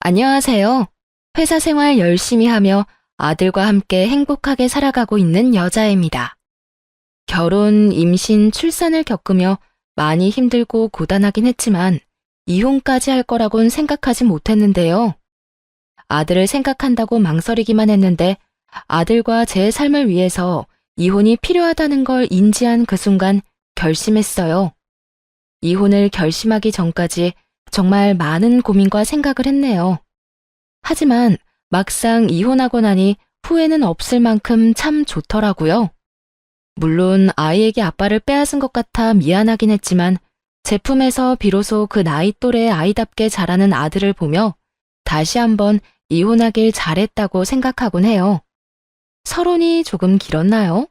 안녕하세요. 회사 생활 열심히 하며 아들과 함께 행복하게 살아가고 있는 여자입니다. 결혼, 임신, 출산을 겪으며 많이 힘들고 고단하긴 했지만 이혼까지 할 거라곤 생각하지 못했는데요. 아들을 생각한다고 망설이기만 했는데 아들과 제 삶을 위해서 이혼이 필요하다는 걸 인지한 그 순간 결심했어요. 이혼을 결심하기 전까지 정말 많은 고민과 생각을 했네요. 하지만 막상 이혼하고 나니 후회는 없을 만큼 참 좋더라고요. 물론 아이에게 아빠를 빼앗은 것 같아 미안하긴 했지만 제품에서 비로소 그 나이 또래의 아이답게 자라는 아들을 보며 다시 한번 이혼하길 잘했다고 생각하곤 해요. 서론이 조금 길었나요?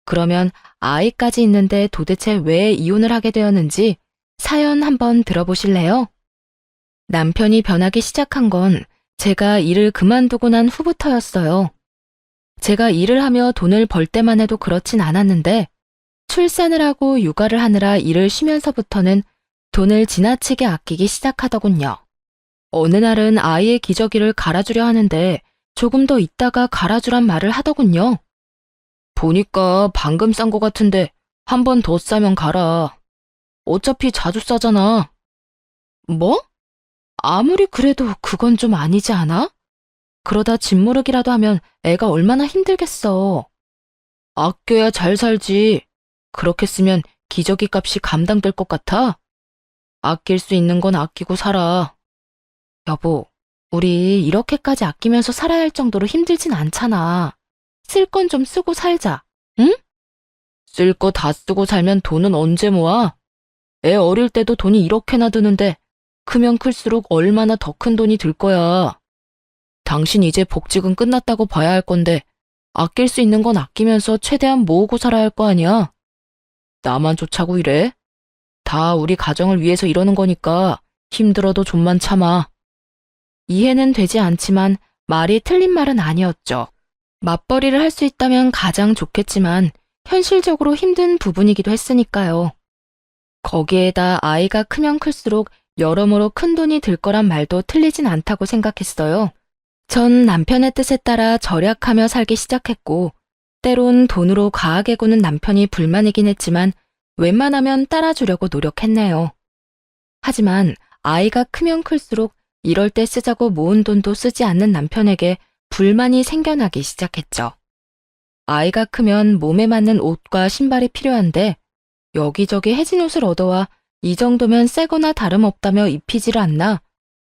그러면 아이까지 있는데 도대체 왜 이혼을 하게 되었는지 사연 한번 들어보실래요? 남편이 변하기 시작한 건 제가 일을 그만두고 난 후부터였어요. 제가 일을 하며 돈을 벌 때만 해도 그렇진 않았는데 출산을 하고 육아를 하느라 일을 쉬면서부터는 돈을 지나치게 아끼기 시작하더군요. 어느 날은 아이의 기저귀를 갈아주려 하는데 조금 더 있다가 갈아주란 말을 하더군요. 보니까 방금 싼 거 같은데 한 번 더 싸면 갈아. 어차피 자주 싸잖아. 뭐? 아무리 그래도 그건 좀 아니지 않아? 그러다 짓무르기라도 하면 애가 얼마나 힘들겠어. 아껴야 잘 살지. 그렇게 쓰면 기저귀 값이 감당될 것 같아? 아낄 수 있는 건 아끼고 살아. 여보, 우리 이렇게까지 아끼면서 살아야 할 정도로 힘들진 않잖아. 쓸 건 좀 쓰고 살자, 응? 쓸 거 다 쓰고 살면 돈은 언제 모아? 애 어릴 때도 돈이 이렇게나 드는데 크면 클수록 얼마나 더 큰 돈이 들 거야. 당신 이제 복직은 끝났다고 봐야 할 건데 아낄 수 있는 건 아끼면서 최대한 모으고 살아야 할 거 아니야? 나만 좋자고 이래? 다 우리 가정을 위해서 이러는 거니까 힘들어도 좀만 참아. 이해는 되지 않지만 말이 틀린 말은 아니었죠. 맞벌이를 할 수 있다면 가장 좋겠지만 현실적으로 힘든 부분이기도 했으니까요. 거기에다 아이가 크면 클수록 여러모로 큰 돈이 들 거란 말도 틀리진 않다고 생각했어요. 전 남편의 뜻에 따라 절약하며 살기 시작했고, 때론 돈으로 과하게 구는 남편이 불만이긴 했지만 웬만하면 따라주려고 노력했네요. 하지만 아이가 크면 클수록 이럴 때 쓰자고 모은 돈도 쓰지 않는 남편에게 불만이 생겨나기 시작했죠. 아이가 크면 몸에 맞는 옷과 신발이 필요한데 여기저기 해진 옷을 얻어와 이 정도면 새거나 다름없다며 입히지를 않나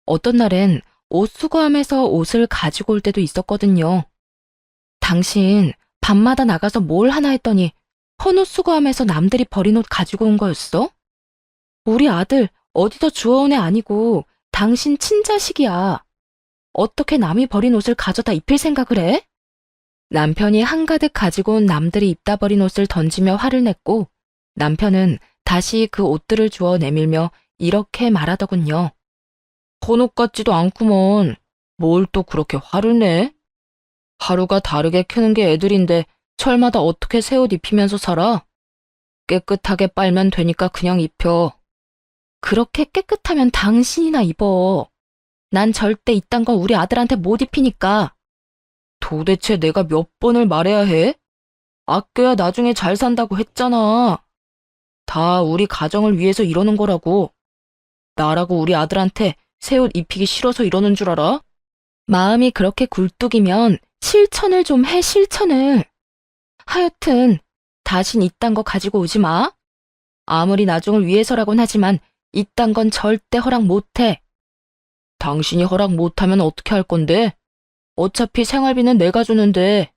어떤 날엔 옷 수거함에서 옷을 가지고 올 때도 있었거든요. 당신 밤마다 나가서 뭘 하나 했더니 헌옷 수거함에서 남들이 버린 옷 가지고 온 거였어? 우리 아들 어디서 주워온 애 아니고 당신 친자식이야. 어떻게 남이 버린 옷을 가져다 입힐 생각을 해? 남편이 한가득 가지고 온 남들이 입다 버린 옷을 던지며 화를 냈고 남편은 다시 그 옷들을 주워 내밀며 이렇게 말하더군요. 헌옷 같지도 않구먼. 뭘 또 그렇게 화를 내? 하루가 다르게 크는 게 애들인데 철마다 어떻게 새 옷 입히면서 살아? 깨끗하게 빨면 되니까 그냥 입혀. 그렇게 깨끗하면 당신이나 입어. 난 절대 이딴 건 우리 아들한테 못 입히니까. 도대체 내가 몇 번을 말해야 해? 아껴야 나중에 잘 산다고 했잖아. 다 우리 가정을 위해서 이러는 거라고. 나라고 우리 아들한테 새 옷 입히기 싫어서 이러는 줄 알아? 마음이 그렇게 굴뚝이면 실천을 좀 해, 실천을. 하여튼 다신 이딴 거 가지고 오지 마. 아무리 나중을 위해서라곤 하지만 이딴 건 절대 허락 못해. 당신이 허락 못하면 어떻게 할 건데? 어차피 생활비는 내가 주는데.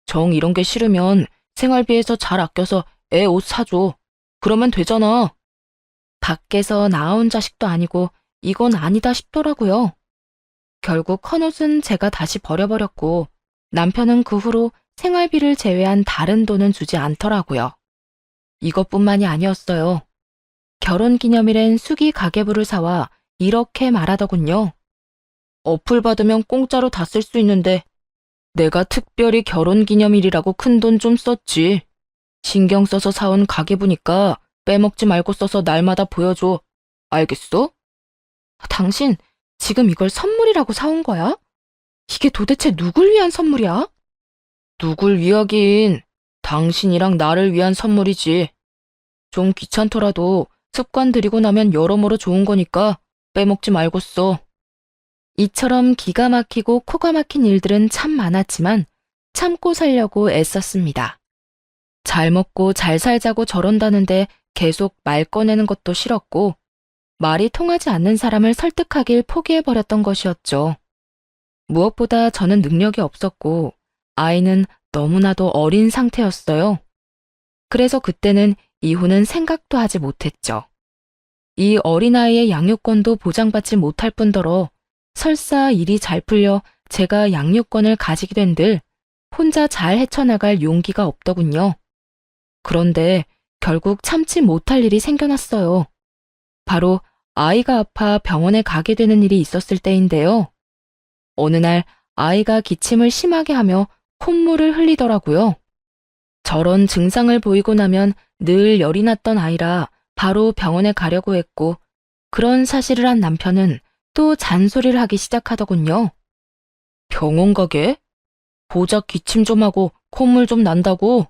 정 이런 게 싫으면 생활비에서 잘 아껴서 애 옷 사줘. 그러면 되잖아. 밖에서 낳아온 자식도 아니고 이건 아니다 싶더라고요. 결국 헌옷은 제가 다시 버려버렸고 남편은 그 후로 생활비를 제외한 다른 돈은 주지 않더라고요. 이것뿐만이 아니었어요. 결혼기념일엔 수기 가계부를 사와 이렇게 말하더군요. 어플 받으면 공짜로 다 쓸 수 있는데 내가 특별히 결혼기념일이라고 큰 돈 좀 썼지. 신경 써서 사온 가계부니까 빼먹지 말고 써서 날마다 보여줘. 알겠어? 당신 지금 이걸 선물이라고 사온 거야? 이게 도대체 누굴 위한 선물이야? 누굴 위하긴. 당신이랑 나를 위한 선물이지. 좀 귀찮더라도 습관 들이고 나면 여러모로 좋은 거니까 빼먹지 말고 써. 이처럼 기가 막히고 코가 막힌 일들은 참 많았지만 참고 살려고 애썼습니다. 잘 먹고 잘 살자고 저런다는데 계속 말 꺼내는 것도 싫었고 말이 통하지 않는 사람을 설득하길 포기해버렸던 것이었죠. 무엇보다 저는 능력이 없었고 아이는 너무나도 어린 상태였어요. 그래서 그때는 이혼은 생각도 하지 못했죠. 이 어린아이의 양육권도 보장받지 못할 뿐더러 설사 일이 잘 풀려 제가 양육권을 가지게 된들 혼자 잘 헤쳐나갈 용기가 없더군요. 그런데 결국 참지 못할 일이 생겨났어요. 바로 아이가 아파 병원에 가게 되는 일이 있었을 때인데요. 어느 날 아이가 기침을 심하게 하며 콧물을 흘리더라고요. 저런 증상을 보이고 나면 늘 열이 났던 아이라 바로 병원에 가려고 했고 그런 사실을 한 남편은 또 잔소리를 하기 시작하더군요. 병원 가게? 고작 기침 좀 하고 콧물 좀 난다고?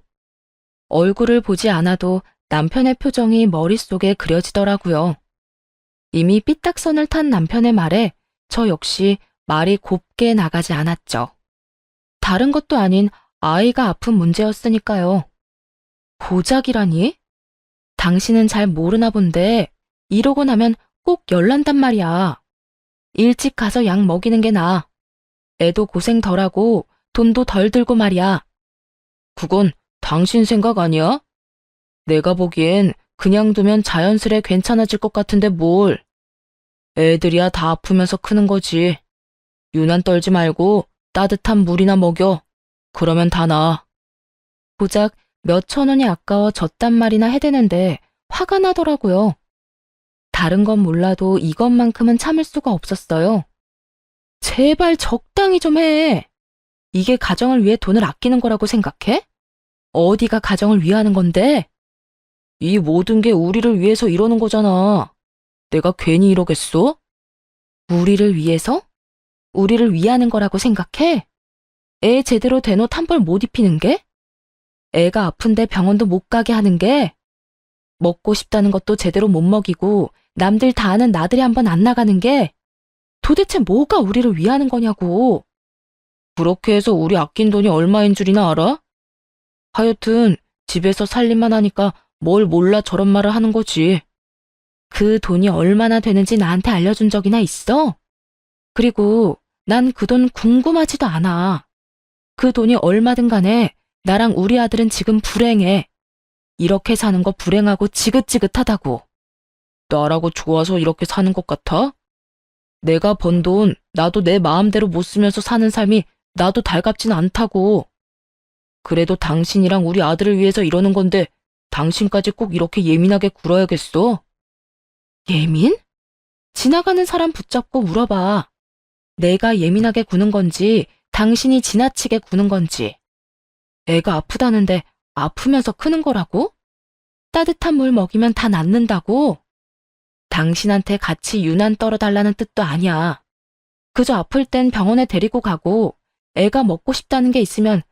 얼굴을 보지 않아도 남편의 표정이 머릿속에 그려지더라고요. 이미 삐딱선을 탄 남편의 말에 저 역시 말이 곱게 나가지 않았죠. 다른 것도 아닌 아이가 아픈 문제였으니까요. 고작이라니? 당신은 잘 모르나 본데 이러고 나면 꼭 열난단 말이야. 일찍 가서 약 먹이는 게 나아. 애도 고생 덜하고 돈도 덜 들고 말이야. 그건 당신 생각 아니야? 내가 보기엔 그냥 두면 자연스레 괜찮아질 것 같은데 뭘. 애들이야 다 아프면서 크는 거지. 유난 떨지 말고 따뜻한 물이나 먹여. 그러면 다 나아. 고작 몇천 원이 아까워 졌단 말이나 해대는데 화가 나더라고요. 다른 건 몰라도 이것만큼은 참을 수가 없었어요. 제발 적당히 좀 해. 이게 가정을 위해 돈을 아끼는 거라고 생각해? 어디가 가정을 위하는 건데? 이 모든 게 우리를 위해서 이러는 거잖아. 내가 괜히 이러겠어? 우리를 위해서? 우리를 위하는 거라고 생각해? 애 제대로 된 옷 한 벌 못 입히는 게? 애가 아픈데 병원도 못 가게 하는 게? 먹고 싶다는 것도 제대로 못 먹이고 남들 다 아는 나들이 한번 안 나가는 게? 도대체 뭐가 우리를 위하는 거냐고. 그렇게 해서 우리 아낀 돈이 얼마인 줄이나 알아? 하여튼 집에서 살림만 하니까 뭘 몰라 저런 말을 하는 거지. 그 돈이 얼마나 되는지 나한테 알려준 적이나 있어? 그리고 난 그 돈 궁금하지도 않아. 그 돈이 얼마든 간에 나랑 우리 아들은 지금 불행해. 이렇게 사는 거 불행하고 지긋지긋하다고. 나라고 좋아서 이렇게 사는 것 같아? 내가 번 돈 나도 내 마음대로 못 쓰면서 사는 삶이 나도 달갑진 않다고. 그래도 당신이랑 우리 아들을 위해서 이러는 건데 당신까지 꼭 이렇게 예민하게 굴어야겠어? 예민? 지나가는 사람 붙잡고 물어봐. 내가 예민하게 구는 건지 당신이 지나치게 구는 건지. 애가 아프다는데 아프면서 크는 거라고? 따뜻한 물 먹이면 다 낫는다고? 당신한테 같이 유난 떨어달라는 뜻도 아니야. 그저 아플 땐 병원에 데리고 가고 애가 먹고 싶다는 게 있으면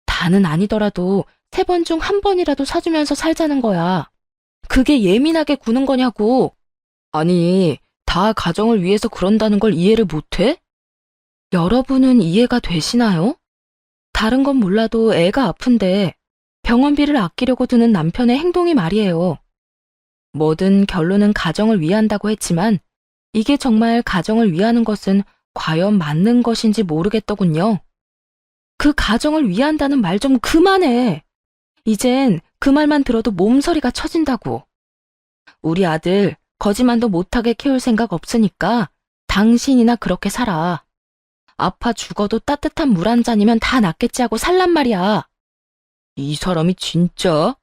다는 아니더라도 3번 중 1번이라도 사주면서 살자는 거야. 그게 예민하게 구는 거냐고. 아니, 다 가정을 위해서 그런다는 걸 이해를 못해? 여러분은 이해가 되시나요? 다른 건 몰라도 애가 아픈데 병원비를 아끼려고 드는 남편의 행동이 말이에요. 뭐든 결론은 가정을 위한다고 했지만 이게 정말 가정을 위하는 것은 과연 맞는 것인지 모르겠더군요. 그 가정을 위한다는 말 좀 그만해. 이젠 그 말만 들어도 몸서리가 쳐진다고. 우리 아들 거지만도 못하게 키울 생각 없으니까 당신이나 그렇게 살아. 아파 죽어도 따뜻한 물 한 잔이면 다 낫겠지 하고 살란 말이야. 이 사람이 진짜?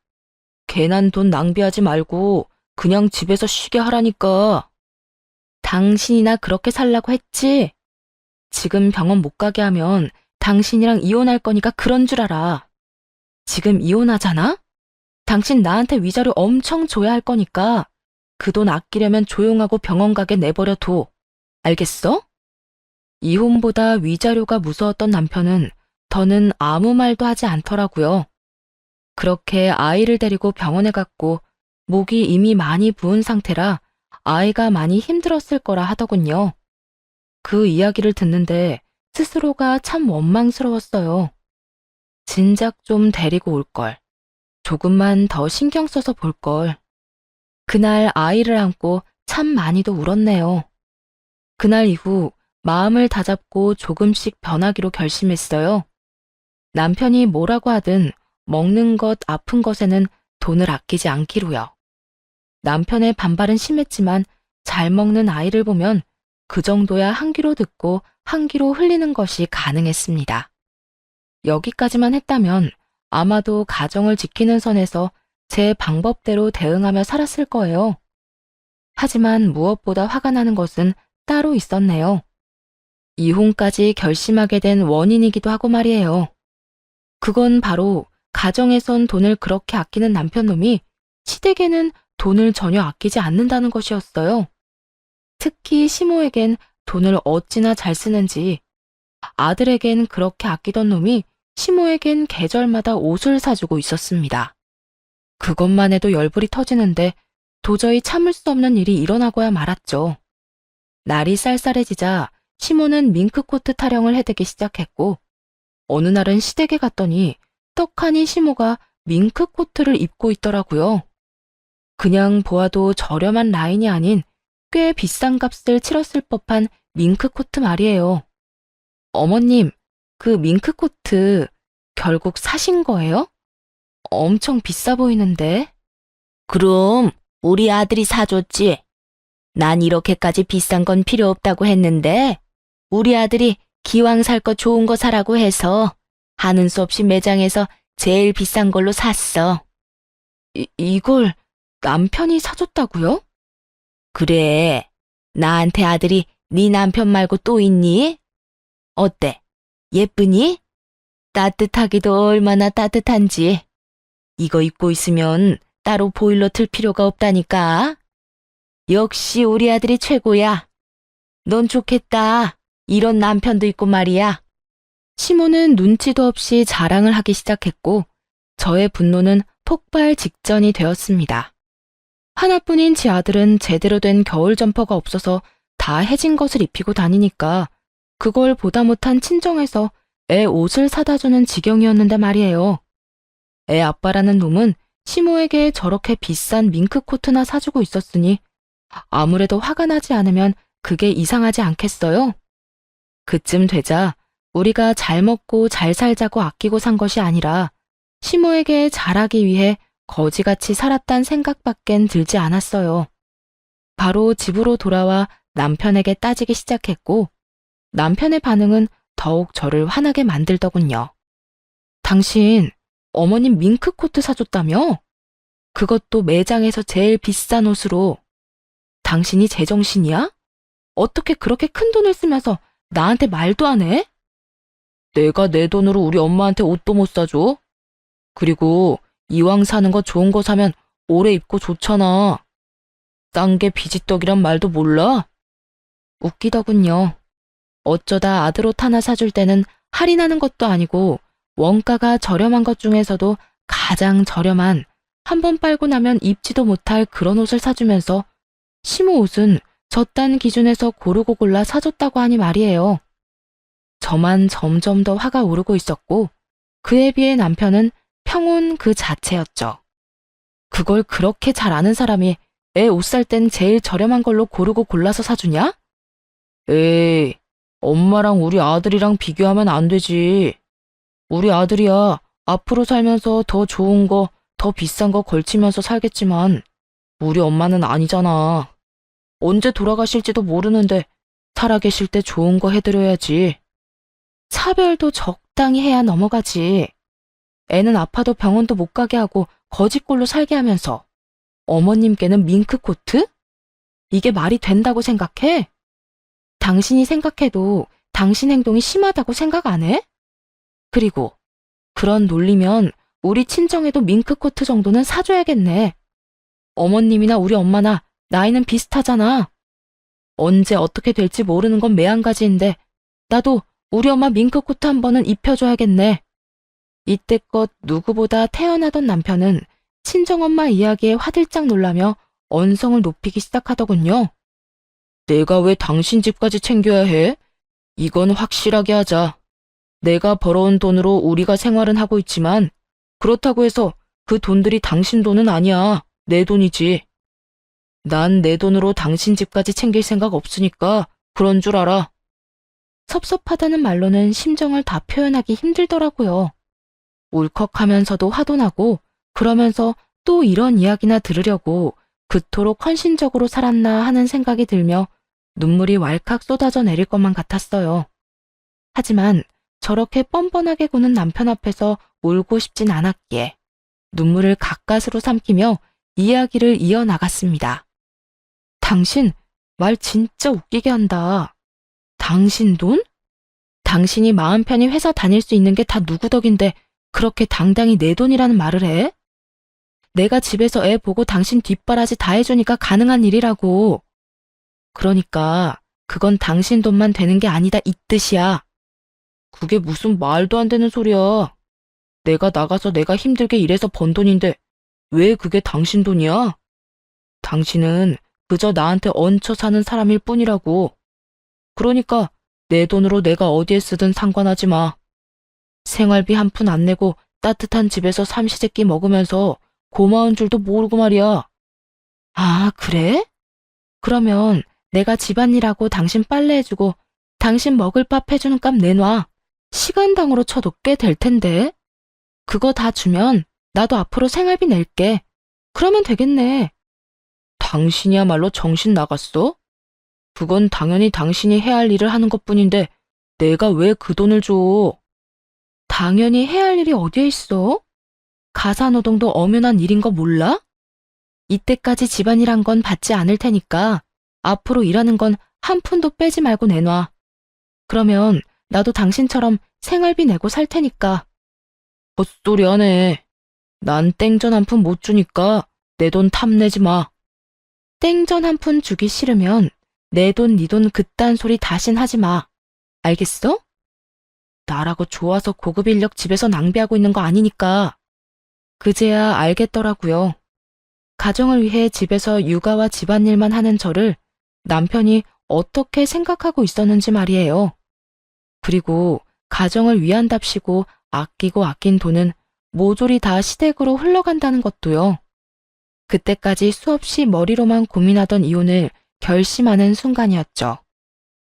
괜한 돈 낭비하지 말고 그냥 집에서 쉬게 하라니까. 당신이나 그렇게 살라고 했지? 지금 병원 못 가게 하면 당신이랑 이혼할 거니까 그런 줄 알아. 지금 이혼하잖아? 당신 나한테 위자료 엄청 줘야 할 거니까 그 돈 아끼려면 조용하고 병원 가게 내버려 둬. 알겠어? 이혼보다 위자료가 무서웠던 남편은 더는 아무 말도 하지 않더라고요. 그렇게 아이를 데리고 병원에 갔고 목이 이미 많이 부은 상태라 아이가 많이 힘들었을 거라 하더군요. 그 이야기를 듣는데 스스로가 참 원망스러웠어요. 진작 좀 데리고 올 걸. 조금만 더 신경 써서 볼 걸. 그날 아이를 안고 참 많이도 울었네요. 그날 이후 마음을 다잡고 조금씩 변하기로 결심했어요. 남편이 뭐라고 하든 먹는 것, 아픈 것에는 돈을 아끼지 않기로요. 남편의 반발은 심했지만 잘 먹는 아이를 보면 그 정도야 한 귀로 듣고 한 귀로 흘리는 것이 가능했습니다. 여기까지만 했다면 아마도 가정을 지키는 선에서 제 방법대로 대응하며 살았을 거예요. 하지만 무엇보다 화가 나는 것은 따로 있었네요. 이혼까지 결심하게 된 원인이기도 하고 말이에요. 그건 바로 가정에선 돈을 그렇게 아끼는 남편놈이 시댁에는 돈을 전혀 아끼지 않는다는 것이었어요. 특히 시모에겐 돈을 어찌나 잘 쓰는지 아들에겐 그렇게 아끼던 놈이 시모에겐 계절마다 옷을 사주고 있었습니다. 그것만 해도 열불이 터지는데 도저히 참을 수 없는 일이 일어나고야 말았죠. 날이 쌀쌀해지자 시모는 밍크코트 타령을 해대기 시작했고 어느 날은 시댁에 갔더니 떡하니 시모가 밍크코트를 입고 있더라고요. 그냥 보아도 저렴한 라인이 아닌 꽤 비싼 값을 치렀을 법한 밍크코트 말이에요. 어머님, 그 밍크코트 결국 사신 거예요? 엄청 비싸 보이는데. 그럼 우리 아들이 사줬지. 난 이렇게까지 비싼 건 필요 없다고 했는데 우리 아들이 기왕 살 거 좋은 거 사라고 해서 하는 수 없이 매장에서 제일 비싼 걸로 샀어. 이걸 남편이 사줬다고요? 그래. 나한테 아들이 네 남편 말고 또 있니? 어때? 예쁘니? 따뜻하기도 얼마나 따뜻한지. 이거 입고 있으면 따로 보일러 틀 필요가 없다니까. 역시 우리 아들이 최고야. 넌 좋겠다. 이런 남편도 있고 말이야. 시모는 눈치도 없이 자랑을 하기 시작했고 저의 분노는 폭발 직전이 되었습니다. 하나뿐인 제 아들은 제대로 된 겨울 점퍼가 없어서 다 해진 것을 입히고 다니니까 그걸 보다 못한 친정에서 애 옷을 사다 주는 지경이었는데 말이에요. 애 아빠라는 놈은 시모에게 저렇게 비싼 밍크코트나 사주고 있었으니 아무래도 화가 나지 않으면 그게 이상하지 않겠어요? 그쯤 되자 우리가 잘 먹고 잘 살자고 아끼고 산 것이 아니라 시모에게 잘하기 위해 거지같이 살았단 생각밖엔 들지 않았어요. 바로 집으로 돌아와 남편에게 따지기 시작했고 남편의 반응은 더욱 저를 화나게 만들더군요. 당신 어머님 밍크코트 사줬다며? 그것도 매장에서 제일 비싼 옷으로. 당신이 제정신이야? 어떻게 그렇게 큰 돈을 쓰면서 나한테 말도 안 해? 내가 내 돈으로 우리 엄마한테 옷도 못 사줘. 그리고 이왕 사는 거 좋은 거 사면 오래 입고 좋잖아. 싼 게 비지떡이란 말도 몰라? 웃기더군요. 어쩌다 아들 옷 하나 사줄 때는 할인하는 것도 아니고 원가가 저렴한 것 중에서도 가장 저렴한 한 번 빨고 나면 입지도 못할 그런 옷을 사주면서 시모 옷은 저딴 기준에서 고르고 골라 사줬다고 하니 말이에요. 저만 점점 더 화가 오르고 있었고 그에 비해 남편은 평온 그 자체였죠. 그걸 그렇게 잘 아는 사람이 애 옷 살 땐 제일 저렴한 걸로 고르고 골라서 사주냐? 에이, 엄마랑 우리 아들이랑 비교하면 안 되지. 우리 아들이야 앞으로 살면서 더 좋은 거, 더 비싼 거 걸치면서 살겠지만 우리 엄마는 아니잖아. 언제 돌아가실지도 모르는데 살아계실 때 좋은 거 해드려야지. 차별도 적당히 해야 넘어가지. 애는 아파도 병원도 못 가게 하고 거지꼴로 살게 하면서 어머님께는 밍크코트? 이게 말이 된다고 생각해? 당신이 생각해도 당신 행동이 심하다고 생각 안 해? 그리고 그런 논리면 우리 친정에도 밍크코트 정도는 사줘야겠네. 어머님이나 우리 엄마나 나이는 비슷하잖아. 언제 어떻게 될지 모르는 건 매한가지인데 나도 우리 엄마 밍크코트 한 번은 입혀줘야겠네. 이때껏 누구보다 태어나던 남편은 친정엄마 이야기에 화들짝 놀라며 언성을 높이기 시작하더군요. 내가 왜 당신 집까지 챙겨야 해? 이건 확실하게 하자. 내가 벌어온 돈으로 우리가 생활은 하고 있지만 그렇다고 해서 그 돈들이 당신 돈은 아니야. 내 돈이지. 난 내 돈으로 당신 집까지 챙길 생각 없으니까 그런 줄 알아. 섭섭하다는 말로는 심정을 다 표현하기 힘들더라고요. 울컥하면서도 화도 나고 그러면서 또 이런 이야기나 들으려고 그토록 헌신적으로 살았나 하는 생각이 들며 눈물이 왈칵 쏟아져 내릴 것만 같았어요. 하지만 저렇게 뻔뻔하게 구는 남편 앞에서 울고 싶진 않았기에 눈물을 가까스로 삼키며 이야기를 이어나갔습니다. 당신 말 진짜 웃기게 한다. 당신 돈? 당신이 마음 편히 회사 다닐 수 있는 게 다 누구 덕인데 그렇게 당당히 내 돈이라는 말을 해? 내가 집에서 애 보고 당신 뒷바라지 다 해주니까 가능한 일이라고. 그러니까 그건 당신 돈만 되는 게 아니다 이 뜻이야. 그게 무슨 말도 안 되는 소리야. 내가 나가서 내가 힘들게 일해서 번 돈인데 왜 그게 당신 돈이야? 당신은 그저 나한테 얹혀 사는 사람일 뿐이라고. 그러니까 내 돈으로 내가 어디에 쓰든 상관하지 마. 생활비 한 푼 안 내고 따뜻한 집에서 삼시세끼 먹으면서 고마운 줄도 모르고 말이야. 아, 그래? 그러면 내가 집안일하고 당신 빨래해주고 당신 먹을 밥 해주는 값 내놔. 시간당으로 쳐도 꽤 될 텐데. 그거 다 주면 나도 앞으로 생활비 낼게. 그러면 되겠네. 당신이야말로 정신 나갔어? 그건 당연히 당신이 해야 할 일을 하는 것뿐인데 내가 왜 그 돈을 줘? 당연히 해야 할 일이 어디에 있어? 가사노동도 엄연한 일인 거 몰라? 이때까지 집안일 한 건 받지 않을 테니까 앞으로 일하는 건 한 푼도 빼지 말고 내놔. 그러면 나도 당신처럼 생활비 내고 살 테니까. 헛소리 하네. 난 땡전 한 푼 못 주니까 내 돈 탐내지 마. 땡전 한 푼 주기 싫으면 내 돈, 네 돈 그딴 소리 다신 하지 마. 알겠어? 나라고 좋아서 고급 인력 집에서 낭비하고 있는 거 아니니까. 그제야 알겠더라고요. 가정을 위해 집에서 육아와 집안일만 하는 저를 남편이 어떻게 생각하고 있었는지 말이에요. 그리고 가정을 위한답시고 아끼고 아낀 돈은 모조리 다 시댁으로 흘러간다는 것도요. 그때까지 수없이 머리로만 고민하던 이혼을 결심하는 순간이었죠.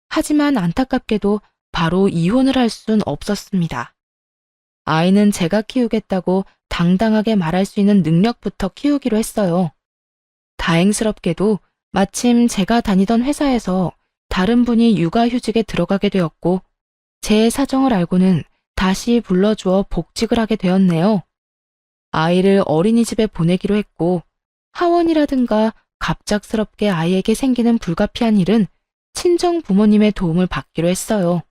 하지만 안타깝게도 바로 이혼을 할 순 없었습니다. 아이는 제가 키우겠다고 당당하게 말할 수 있는 능력부터 키우기로 했어요. 다행스럽게도 마침 제가 다니던 회사에서 다른 분이 육아휴직에 들어가게 되었고 제 사정을 알고는 다시 불러주어 복직을 하게 되었네요. 아이를 어린이집에 보내기로 했고 하원이라든가 갑작스럽게 아이에게 생기는 불가피한 일은 친정 부모님의 도움을 받기로 했어요.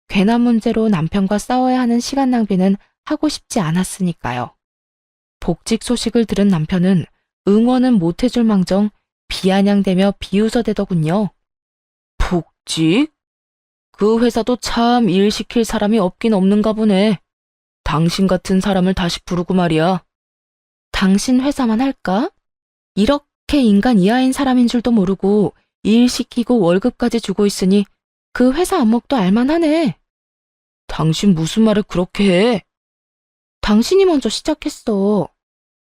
괜한 문제로 남편과 싸워야 하는 시간 낭비는 하고 싶지 않았으니까요. 복직 소식을 들은 남편은 응원은 못해줄 망정 비아냥대며 비웃어대더군요. 복직? 그 회사도 참 일 시킬 사람이 없긴 없는가 보네. 당신 같은 사람을 다시 부르고 말이야. 당신 회사만 할까? 이렇게 인간 이하인 사람인 줄도 모르고 일 시키고 월급까지 주고 있으니 그 회사 안목도 알만하네. 당신 무슨 말을 그렇게 해? 당신이 먼저 시작했어.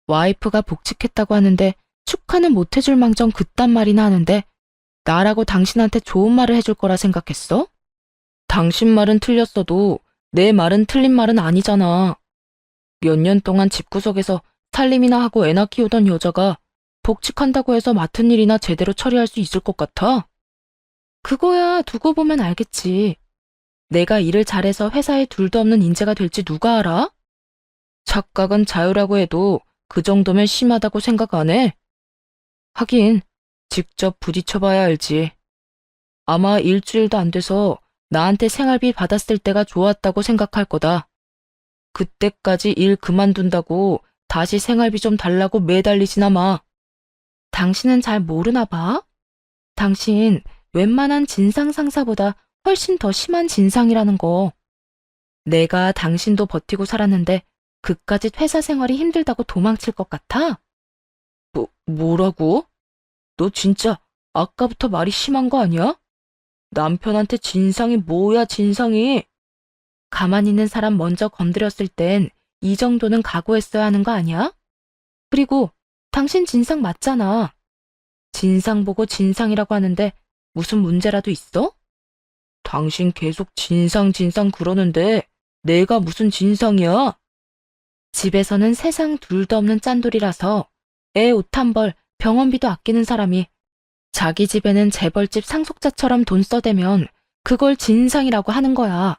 와이프가 복직했다고 하는데 축하는 못해줄 망정 그딴 말이나 하는데 나라고 당신한테 좋은 말을 해줄 거라 생각했어? 당신 말은 틀렸어도 내 말은 틀린 말은 아니잖아. 몇 년 동안 집구석에서 살림이나 하고 애나 키우던 여자가 복직한다고 해서 맡은 일이나 제대로 처리할 수 있을 것 같아? 그거야 두고 보면 알겠지. 내가 일을 잘해서 회사에 둘도 없는 인재가 될지 누가 알아? 착각은 자유라고 해도 그 정도면 심하다고 생각 안 해? 하긴 직접 부딪혀봐야 알지. 아마 일주일도 안 돼서 나한테 생활비 받았을 때가 좋았다고 생각할 거다. 그때까지 일 그만둔다고 다시 생활비 좀 달라고 매달리지나 마. 당신은 잘 모르나 봐. 당신 웬만한 진상 상사보다 훨씬 더 심한 진상이라는 거. 내가 당신도 버티고 살았는데 그까짓 회사 생활이 힘들다고 도망칠 것 같아? 뭐라고? 너 진짜 아까부터 말이 심한 거 아니야? 남편한테 진상이 뭐야, 진상이? 가만히 있는 사람 먼저 건드렸을 땐 이 정도는 각오했어야 하는 거 아니야? 그리고 당신 진상 맞잖아. 진상 보고 진상이라고 하는데 무슨 문제라도 있어? 당신 계속 진상 그러는데 내가 무슨 진상이야? 집에서는 세상 둘도 없는 짠돌이라서 애 옷 한 벌, 병원비도 아끼는 사람이 자기 집에는 재벌집 상속자처럼 돈 써대면 그걸 진상이라고 하는 거야.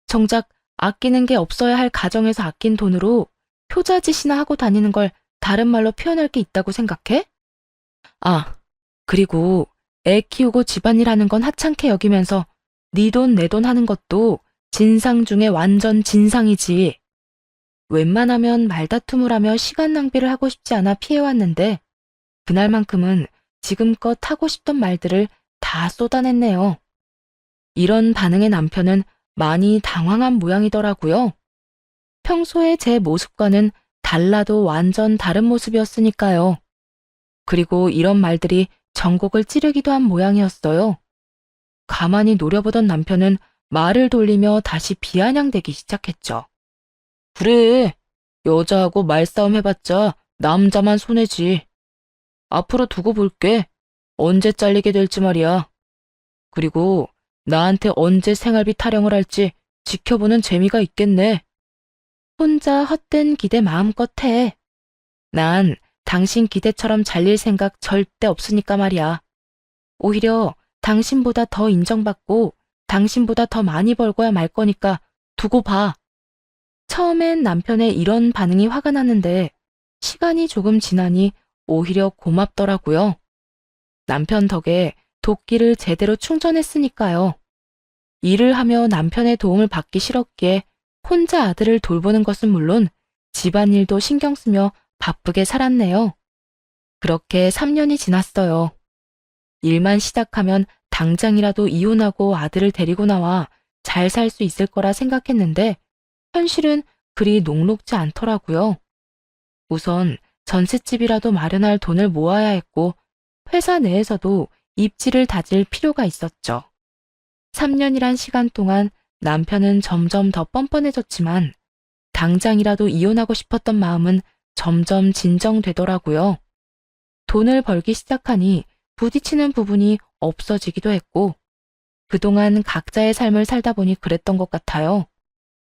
정작 아끼는 게 없어야 할 가정에서 아낀 돈으로 효자짓이나 하고 다니는 걸 다른 말로 표현할 게 있다고 생각해? 아, 그리고 애 키우고 집안일 하는 건 하찮게 여기면서 네 돈 내 돈 하는 것도 진상 중에 완전 진상이지. 웬만하면 말다툼을 하며 시간 낭비를 하고 싶지 않아 피해왔는데 그날만큼은 지금껏 하고 싶던 말들을 다 쏟아냈네요. 이런 반응의 남편은 많이 당황한 모양이더라고요. 평소에 제 모습과는 달라도 완전 다른 모습이었으니까요. 그리고 이런 말들이 전곡을 찌르기도 한 모양이었어요. 가만히 노려보던 남편은 말을 돌리며 다시 비아냥대기 시작했죠. 그래, 여자하고 말싸움 해봤자 남자만 손해지. 앞으로 두고 볼게. 언제 잘리게 될지 말이야. 그리고 나한테 언제 생활비 타령을 할지 지켜보는 재미가 있겠네. 혼자 헛된 기대 마음껏 해. 난 당신 기대처럼 잘릴 생각 절대 없으니까 말이야. 오히려 당신보다 더 인정받고 당신보다 더 많이 벌고야 말 거니까 두고 봐. 처음엔 남편의 이런 반응이 화가 났는데 시간이 조금 지나니 오히려 고맙더라고요. 남편 덕에 도끼를 제대로 충전했으니까요. 일을 하며 남편의 도움을 받기 싫었기에 혼자 아들을 돌보는 것은 물론 집안일도 신경 쓰며 바쁘게 살았네요. 그렇게 3년이 지났어요. 일만 시작하면 당장이라도 이혼하고 아들을 데리고 나와 잘 살 수 있을 거라 생각했는데 현실은 그리 녹록지 않더라고요. 우선 전셋집이라도 마련할 돈을 모아야 했고 회사 내에서도 입지를 다질 필요가 있었죠. 3년이란 시간 동안 남편은 점점 더 뻔뻔해졌지만 당장이라도 이혼하고 싶었던 마음은 점점 진정되더라고요. 돈을 벌기 시작하니 부딪히는 부분이 없어지기도 했고 그동안 각자의 삶을 살다 보니 그랬던 것 같아요.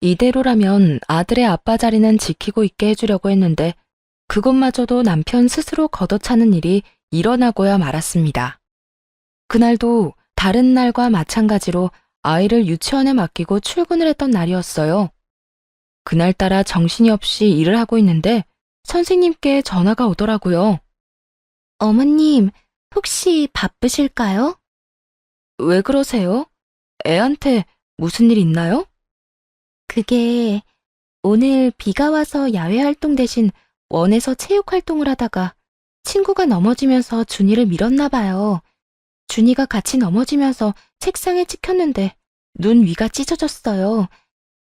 이대로라면 아들의 아빠 자리는 지키고 있게 해주려고 했는데 그것마저도 남편 스스로 걷어차는 일이 일어나고야 말았습니다. 그날도 다른 날과 마찬가지로 아이를 유치원에 맡기고 출근을 했던 날이었어요. 그날따라 정신이 없이 일을 하고 있는데 선생님께 전화가 오더라고요. 어머님, 혹시 바쁘실까요? 왜 그러세요? 애한테 무슨 일 있나요? 그게 오늘 비가 와서 야외 활동 대신 원에서 체육 활동을 하다가 친구가 넘어지면서 준이를 밀었나 봐요. 준이가 같이 넘어지면서 책상에 찍혔는데 눈 위가 찢어졌어요.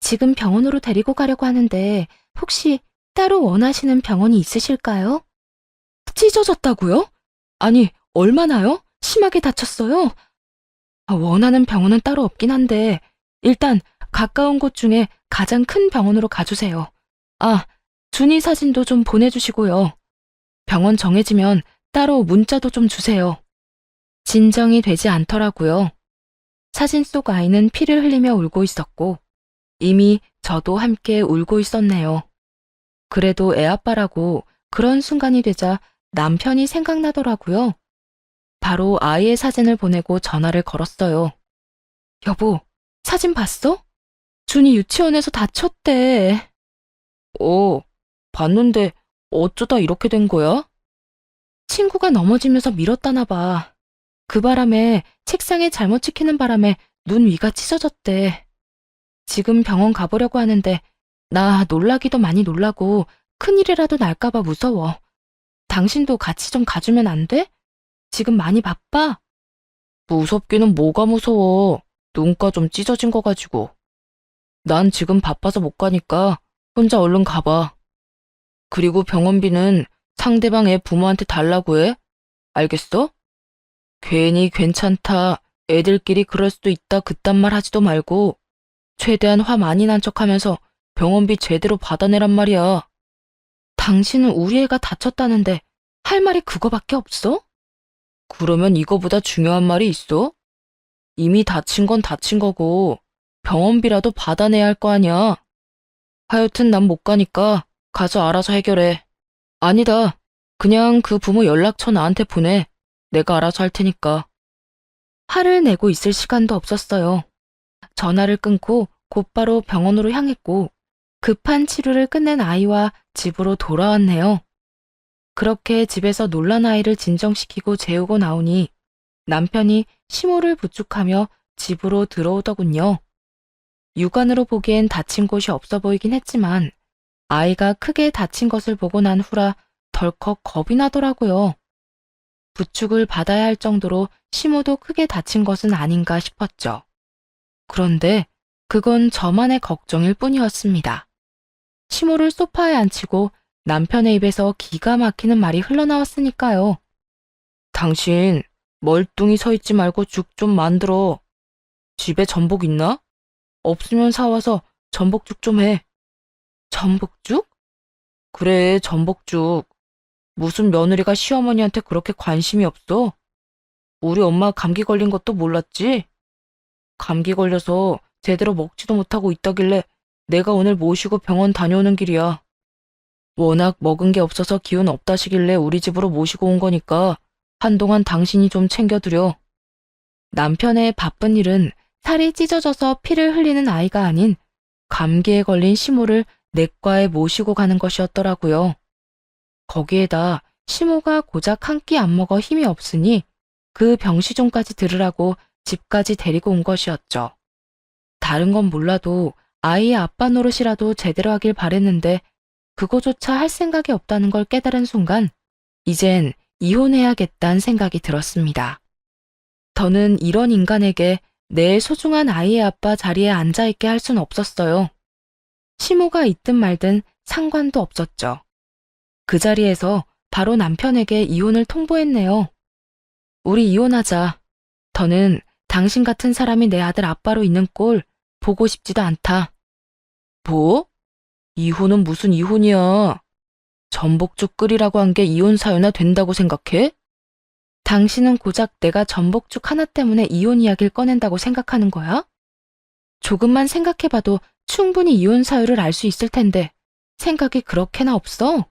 지금 병원으로 데리고 가려고 하는데 혹시 따로 원하시는 병원이 있으실까요? 찢어졌다고요? 아니, 얼마나요? 심하게 다쳤어요? 원하는 병원은 따로 없긴 한데 일단 가까운 곳 중에 가장 큰 병원으로 가주세요. 아, 준이 사진도 좀 보내주시고요. 병원 정해지면 따로 문자도 좀 주세요. 진정이 되지 않더라고요. 사진 속 아이는 피를 흘리며 울고 있었고 이미 저도 함께 울고 있었네요. 그래도 애아빠라고 그런 순간이 되자 남편이 생각나더라고요. 바로 아이의 사진을 보내고 전화를 걸었어요. 여보, 사진 봤어? 준이 유치원에서 다쳤대. 봤는데 어쩌다 이렇게 된 거야? 친구가 넘어지면서 밀었다나 봐. 그 바람에 책상에 잘못 찍히는 바람에 눈 위가 찢어졌대. 지금 병원 가보려고 하는데 나 놀라기도 많이 놀라고 큰일이라도 날까봐 무서워. 당신도 같이 좀 가주면 안 돼? 지금 많이 바빠? 무섭기는 뭐가 무서워. 눈가 좀 찢어진 거 가지고. 난 지금 바빠서 못 가니까 혼자 얼른 가봐. 그리고 병원비는 상대방 애 부모한테 달라고 해. 알겠어? 괜히 괜찮다, 애들끼리 그럴 수도 있다 그딴 말 하지도 말고 최대한 화 많이 난 척하면서 병원비 제대로 받아내란 말이야. 당신은 우리 애가 다쳤다는데 할 말이 그거밖에 없어? 그러면 이거보다 중요한 말이 있어? 이미 다친 건 다친 거고 병원비라도 받아내야 할 거 아니야. 하여튼 난 못 가니까 가서 알아서 해결해. 아니다. 그냥 그 부모 연락처 나한테 보내. 내가 알아서 할 테니까. 화를 내고 있을 시간도 없었어요. 전화를 끊고 곧바로 병원으로 향했고 급한 치료를 끝낸 아이와 집으로 돌아왔네요. 그렇게 집에서 놀란 아이를 진정시키고 재우고 나오니 남편이 시모를 부축하며 집으로 들어오더군요. 육안으로 보기엔 다친 곳이 없어 보이긴 했지만 아이가 크게 다친 것을 보고 난 후라 덜컥 겁이 나더라고요. 부축을 받아야 할 정도로 시모도 크게 다친 것은 아닌가 싶었죠. 그런데 그건 저만의 걱정일 뿐이었습니다. 시모를 소파에 앉히고 남편의 입에서 기가 막히는 말이 흘러나왔으니까요. 당신 멀뚱히 서 있지 말고 죽 좀 만들어. 집에 전복 있나? 없으면 사와서 전복죽 좀 해. 전복죽? 그래, 전복죽. 무슨 며느리가 시어머니한테 그렇게 관심이 없어? 우리 엄마 감기 걸린 것도 몰랐지? 감기 걸려서 제대로 먹지도 못하고 있다길래 내가 오늘 모시고 병원 다녀오는 길이야. 워낙 먹은 게 없어서 기운 없다시길래 우리 집으로 모시고 온 거니까 한동안 당신이 좀 챙겨드려. 남편의 바쁜 일은 살이 찢어져서 피를 흘리는 아이가 아닌 감기에 걸린 시모를 내과에 모시고 가는 것이었더라고요. 거기에다 시모가 고작 한 끼 안 먹어 힘이 없으니 그 병시종까지 들으라고 집까지 데리고 온 것이었죠. 다른 건 몰라도 아이의 아빠 노릇이라도 제대로 하길 바랬는데 그거조차 할 생각이 없다는 걸 깨달은 순간 이젠 이혼해야겠다는 생각이 들었습니다. 더는 이런 인간에게 내 소중한 아이의 아빠 자리에 앉아있게 할 순 없었어요. 시모가 있든 말든 상관도 없었죠. 그 자리에서 바로 남편에게 이혼을 통보했네요. 우리 이혼하자. 더는 당신 같은 사람이 내 아들 아빠로 있는 꼴 보고 싶지도 않다. 뭐? 이혼은 무슨 이혼이야. 전복죽 끓이라고 한 게 이혼 사유나 된다고 생각해? 당신은 고작 내가 전복죽 하나 때문에 이혼 이야기를 꺼낸다고 생각하는 거야? 조금만 생각해봐도 충분히 이혼 사유를 알 수 있을 텐데 생각이 그렇게나 없어?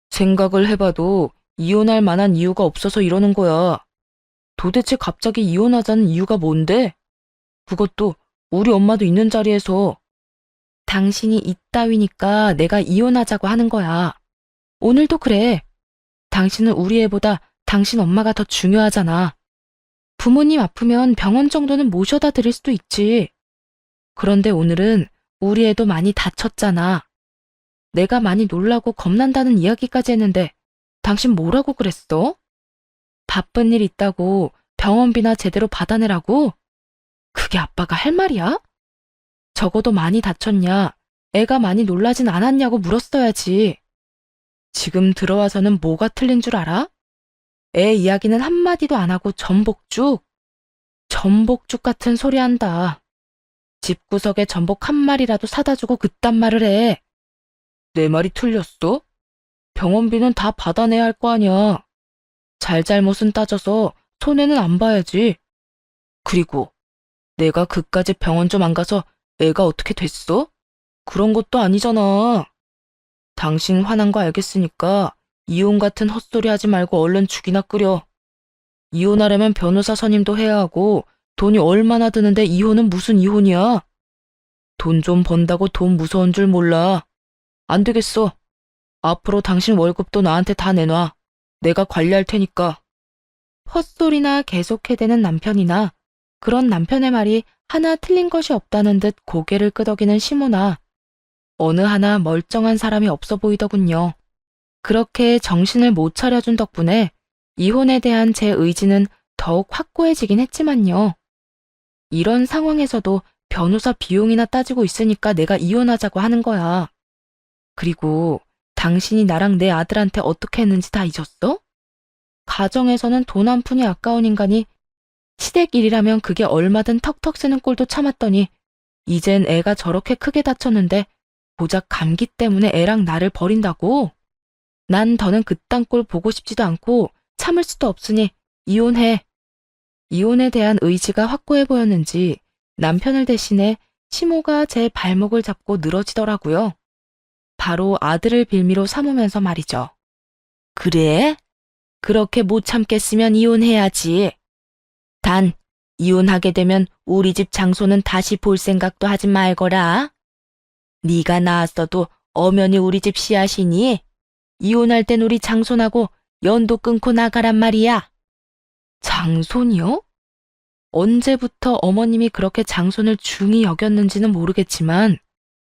생각을 해봐도 이혼할 만한 이유가 없어서 이러는 거야. 도대체 갑자기 이혼하자는 이유가 뭔데? 그것도 우리 엄마도 있는 자리에서. 당신이 이따위니까 내가 이혼하자고 하는 거야. 오늘도 그래. 당신은 우리 애보다 당신 엄마가 더 중요하잖아. 부모님 아프면 병원 정도는 모셔다 드릴 수도 있지. 그런데 오늘은 우리 애도 많이 다쳤잖아. 내가 많이 놀라고 겁난다는 이야기까지 했는데 당신 뭐라고 그랬어? 바쁜 일 있다고 병원비나 제대로 받아내라고? 그게 아빠가 할 말이야? 적어도 많이 다쳤냐, 애가 많이 놀라진 않았냐고 물었어야지. 지금 들어와서는 뭐가 틀린 줄 알아? 애 이야기는 한마디도 안 하고 전복죽? 전복죽 같은 소리 한다. 집구석에 전복 한 마리라도 사다 주고 그딴 말을 해. 내 말이 틀렸어? 병원비는 다 받아내야 할 거 아니야. 잘잘못은 따져서 손해는 안 봐야지. 그리고 내가 그까지 병원 좀 안 가서 애가 어떻게 됐어? 그런 것도 아니잖아. 당신 화난 거 알겠으니까 이혼 같은 헛소리 하지 말고 얼른 죽이나 끓여. 이혼하려면 변호사 선임도 해야 하고 돈이 얼마나 드는데 이혼은 무슨 이혼이야? 돈 좀 번다고 돈 무서운 줄 몰라. 안 되겠어. 앞으로 당신 월급도 나한테 다 내놔. 내가 관리할 테니까. 헛소리나 계속해대는 남편이나 그런 남편의 말이 하나 틀린 것이 없다는 듯 고개를 끄덕이는 시모나 어느 하나 멀쩡한 사람이 없어 보이더군요. 그렇게 정신을 못 차려준 덕분에 이혼에 대한 제 의지는 더욱 확고해지긴 했지만요. 이런 상황에서도 변호사 비용이나 따지고 있으니까 내가 이혼하자고 하는 거야. 그리고 당신이 나랑 내 아들한테 어떻게 했는지 다 잊었어? 가정에서는 돈 한 푼이 아까운 인간이 시댁 일이라면 그게 얼마든 턱턱 쓰는 꼴도 참았더니 이젠 애가 저렇게 크게 다쳤는데 고작 감기 때문에 애랑 나를 버린다고? 난 더는 그딴 꼴 보고 싶지도 않고 참을 수도 없으니 이혼해. 이혼에 대한 의지가 확고해 보였는지 남편을 대신해 시모가 제 발목을 잡고 늘어지더라고요. 바로 아들을 빌미로 삼으면서 말이죠. 그래? 그렇게 못 참겠으면 이혼해야지. 단, 이혼하게 되면 우리 집 장소는 다시 볼 생각도 하지 말거라. 네가 낳았어도 엄연히 우리 집 씨앗이니 이혼할 땐 우리 장손하고 연도 끊고 나가란 말이야. 장손이요? 언제부터 어머님이 그렇게 장손을 중히 여겼는지는 모르겠지만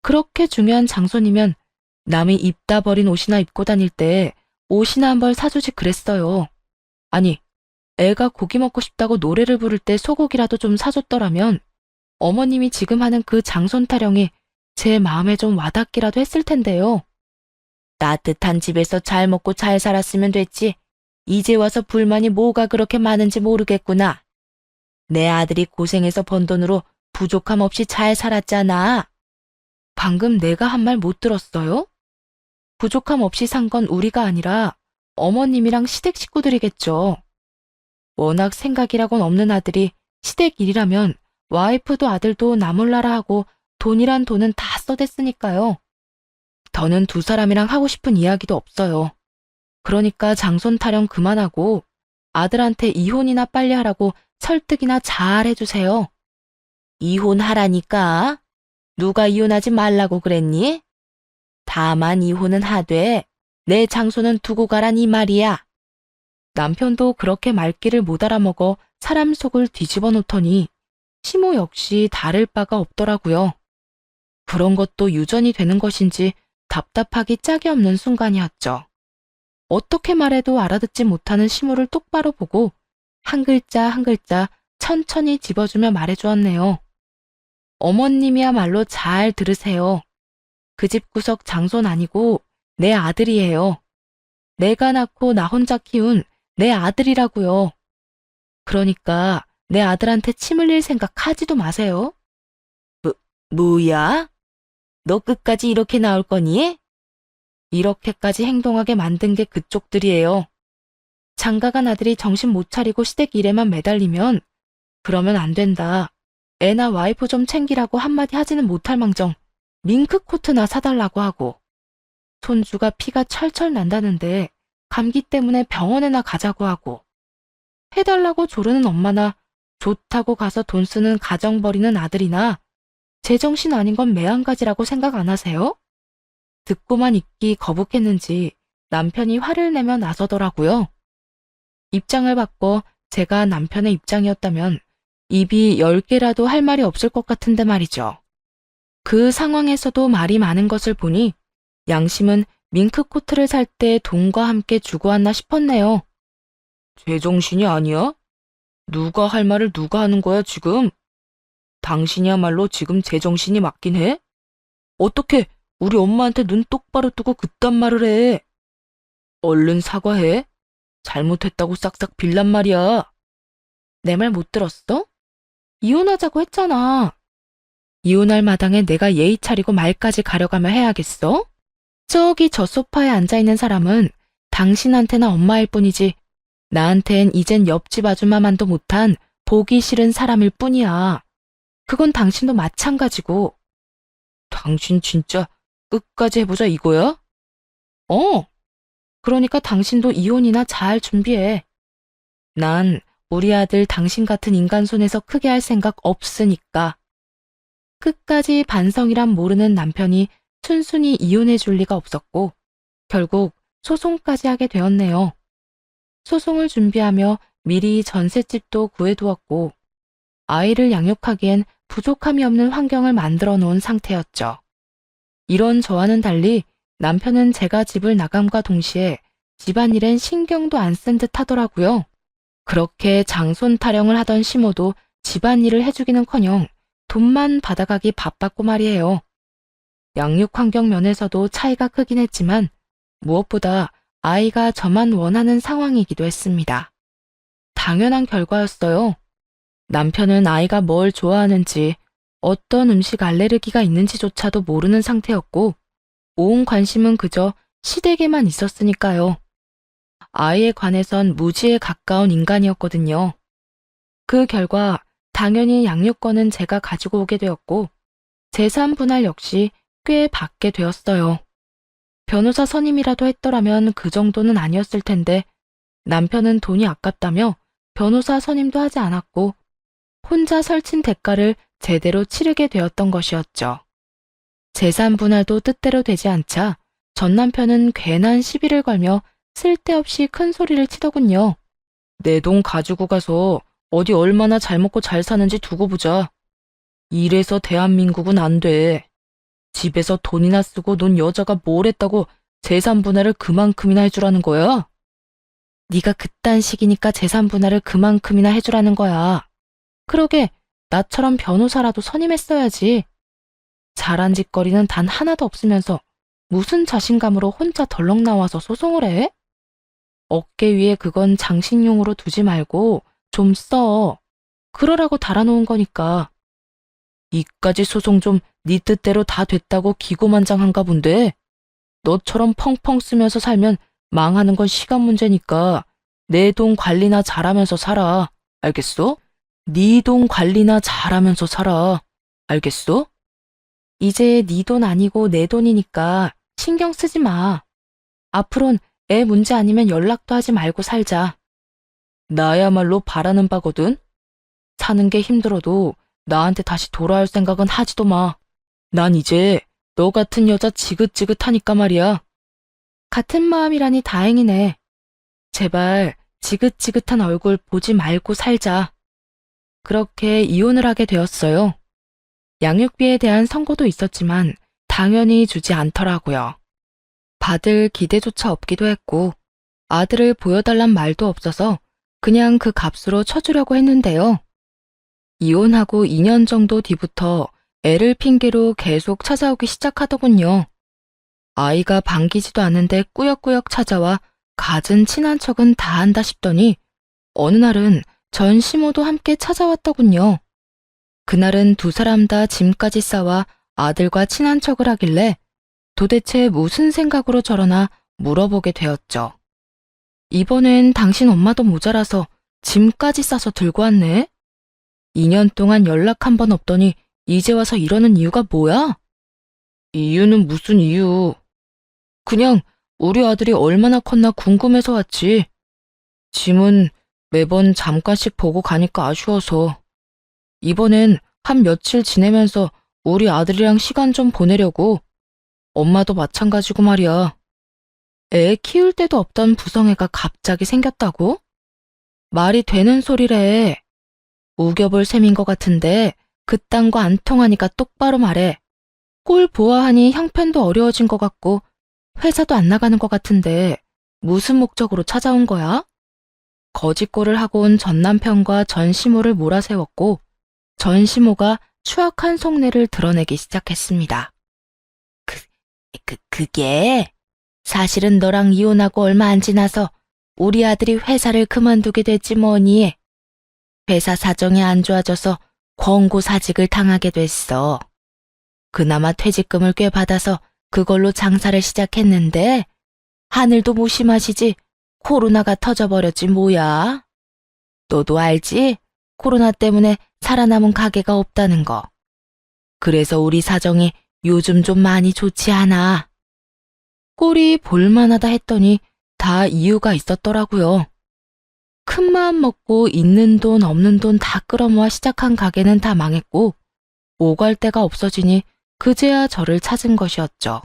그렇게 중요한 장손이면 남이 입다 버린 옷이나 입고 다닐 때 옷이나 한 벌 사주지 그랬어요. 아니, 애가 고기 먹고 싶다고 노래를 부를 때 소고기라도 좀 사줬더라면 어머님이 지금 하는 그 장손 타령이 제 마음에 좀 와닿기라도 했을 텐데요. 따뜻한 집에서 잘 먹고 잘 살았으면 됐지. 이제 와서 불만이 뭐가 그렇게 많은지 모르겠구나. 내 아들이 고생해서 번 돈으로 부족함 없이 잘 살았잖아. 방금 내가 한 말 못 들었어요? 부족함 없이 산 건 우리가 아니라 어머님이랑 시댁 식구들이겠죠. 워낙 생각이라곤 없는 아들이 시댁 일이라면 와이프도 아들도 나 몰라라 하고 돈이란 돈은 다 써댔으니까요. 더는 두 사람이랑 하고 싶은 이야기도 없어요. 그러니까 장손 타령 그만하고 아들한테 이혼이나 빨리 하라고 설득이나 잘 해주세요. 이혼하라니까. 누가 이혼하지 말라고 그랬니? 다만 이혼은 하되 내 장소는 두고 가란 이 말이야. 남편도 그렇게 말귀를 못 알아먹어 사람 속을 뒤집어 놓더니 시모 역시 다를 바가 없더라고요. 그런 것도 유전이 되는 것인지 답답하기 짝이 없는 순간이었죠. 어떻게 말해도 알아듣지 못하는 시모를 똑바로 보고 한 글자 한 글자 천천히 집어주며 말해주었네요. 어머님이야말로 잘 들으세요. 그 집 구석 장손 아니고 내 아들이에요. 내가 낳고 나 혼자 키운 내 아들이라고요. 그러니까 내 아들한테 침 흘릴 생각 하지도 마세요. 뭐야? 너 끝까지 이렇게 나올 거니? 이렇게까지 행동하게 만든 게 그쪽들이에요. 장가간 아들이 정신 못 차리고 시댁 일에만 매달리면 그러면 안 된다. 애나 와이프 좀 챙기라고 한마디 하지는 못할 망정 밍크코트나 사달라고 하고 손주가 피가 철철 난다는데 감기 때문에 병원에나 가자고 하고 해달라고 조르는 엄마나 좋다고 가서 돈 쓰는 가정 버리는 아들이나 제정신 아닌 건 매한가지라고 생각 안 하세요? 듣고만 있기 거북했는지 남편이 화를 내며 나서더라고요. 입장을 바꿔 제가 남편의 입장이었다면 입이 10개라도 할 말이 없을 것 같은데 말이죠. 그 상황에서도 말이 많은 것을 보니 양심은 밍크코트를 살 때 돈과 함께 주고 왔나 싶었네요. 제정신이 아니야? 누가 할 말을 누가 하는 거야 지금? 당신이야말로 지금 제정신이 맞긴 해? 어떻게 우리 엄마한테 눈 똑바로 뜨고 그딴 말을 해? 얼른 사과해. 잘못했다고 싹싹 빌란 말이야. 내 말 못 들었어? 이혼하자고 했잖아. 이혼할 마당에 내가 예의 차리고 말까지 가려가며 해야겠어? 저기 저 소파에 앉아있는 사람은 당신한테나 엄마일 뿐이지 나한텐 이젠 옆집 아줌마만도 못한 보기 싫은 사람일 뿐이야. 그건 당신도 마찬가지고. 당신 진짜 끝까지 해보자 이거야? 그러니까 당신도 이혼이나 잘 준비해. 난 우리 아들 당신 같은 인간 손에서 크게 할 생각 없으니까. 끝까지 반성이란 모르는 남편이 순순히 이혼해 줄 리가 없었고 결국 소송까지 하게 되었네요. 소송을 준비하며 미리 전셋집도 구해두었고 아이를 양육하기엔 부족함이 없는 환경을 만들어 놓은 상태였죠. 이런 저와는 달리 남편은 제가 집을 나감과 동시에 집안일엔 신경도 안 쓴 듯 하더라고요. 그렇게 장손 타령을 하던 시모도 집안일을 해주기는커녕 돈만 받아가기 바빴고 말이에요. 양육 환경 면에서도 차이가 크긴 했지만 무엇보다 아이가 저만 원하는 상황이기도 했습니다. 당연한 결과였어요. 남편은 아이가 뭘 좋아하는지, 어떤 음식 알레르기가 있는지조차도 모르는 상태였고, 온 관심은 그저 시댁에만 있었으니까요. 아이에 관해선 무지에 가까운 인간이었거든요. 그 결과 당연히 양육권은 제가 가지고 오게 되었고, 재산 분할 역시 꽤 받게 되었어요. 변호사 선임이라도 했더라면 그 정도는 아니었을 텐데, 남편은 돈이 아깝다며 변호사 선임도 하지 않았고, 혼자 설친 대가를 제대로 치르게 되었던 것이었죠. 재산 분할도 뜻대로 되지 않자 전 남편은 괜한 시비를 걸며 쓸데없이 큰 소리를 치더군요. 내 돈 가지고 가서 어디 얼마나 잘 먹고 잘 사는지 두고 보자. 이래서 대한민국은 안 돼. 집에서 돈이나 쓰고 논 여자가 뭘 했다고 재산 분할을 그만큼이나 해주라는 거야? 네가 그딴 식이니까 재산 분할을 그만큼이나 해주라는 거야. 그러게 나처럼 변호사라도 선임했어야지. 잘한 짓거리는 단 하나도 없으면서 무슨 자신감으로 혼자 덜렁 나와서 소송을 해? 어깨 위에 그건 장식용으로 두지 말고 좀 써. 그러라고 달아놓은 거니까. 이까지 소송 좀 네 뜻대로 다 됐다고 기고만장한가 본데. 너처럼 펑펑 쓰면서 살면 망하는 건 시간 문제니까 내 돈 관리나 잘하면서 살아. 알겠어? 네 돈 관리나 잘하면서 살아. 알겠어? 이제 네 돈 아니고 내 돈이니까 신경 쓰지 마. 앞으론 애 문제 아니면 연락도 하지 말고 살자. 나야말로 바라는 바거든. 사는 게 힘들어도 나한테 다시 돌아올 생각은 하지도 마. 난 이제 너 같은 여자 지긋지긋하니까 말이야. 같은 마음이라니 다행이네. 제발 지긋지긋한 얼굴 보지 말고 살자. 그렇게 이혼을 하게 되었어요. 양육비에 대한 선고도 있었지만 당연히 주지 않더라고요. 받을 기대조차 없기도 했고 아들을 보여달란 말도 없어서 그냥 그 값으로 쳐주려고 했는데요. 이혼하고 2년 정도 뒤부터 애를 핑계로 계속 찾아오기 시작하더군요. 아이가 반기지도 않는데 꾸역꾸역 찾아와 갖은 친한 척은 다 한다 싶더니 어느 날은 전 시모도 함께 찾아왔더군요. 그날은 두 사람 다 짐까지 싸와 아들과 친한 척을 하길래 도대체 무슨 생각으로 저러나 물어보게 되었죠. 이번엔 당신 엄마도 모자라서 짐까지 싸서 들고 왔네? 2년 동안 연락 한 번 없더니 이제 와서 이러는 이유가 뭐야? 이유는 무슨 이유? 그냥 우리 아들이 얼마나 컸나 궁금해서 왔지. 짐은 매번 잠깐씩 보고 가니까 아쉬워서. 이번엔 한 며칠 지내면서 우리 아들이랑 시간 좀 보내려고. 엄마도 마찬가지고 말이야. 애 키울 때도 없던 부성애가 갑자기 생겼다고? 말이 되는 소리래. 우겨볼 셈인 것 같은데 그딴 거 안 통하니까 똑바로 말해. 꼴 보아하니 형편도 어려워진 것 같고 회사도 안 나가는 것 같은데 무슨 목적으로 찾아온 거야? 거짓골을 하고 온 전 남편과 전 시모를 몰아세웠고 전 시모가 추악한 속내를 드러내기 시작했습니다. 그게 사실은 너랑 이혼하고 얼마 안 지나서 우리 아들이 회사를 그만두게 됐지 뭐니. 회사 사정이 안 좋아져서 권고사직을 당하게 됐어. 그나마 퇴직금을 꽤 받아서 그걸로 장사를 시작했는데 하늘도 무심하시지 코로나가 터져버렸지 뭐야. 너도 알지? 코로나 때문에 살아남은 가게가 없다는 거. 그래서 우리 사정이 요즘 좀 많이 좋지 않아. 꼴이 볼만하다 했더니 다 이유가 있었더라고요. 큰 마음 먹고 있는 돈 없는 돈 다 끌어모아 시작한 가게는 다 망했고 오갈 데가 없어지니 그제야 저를 찾은 것이었죠.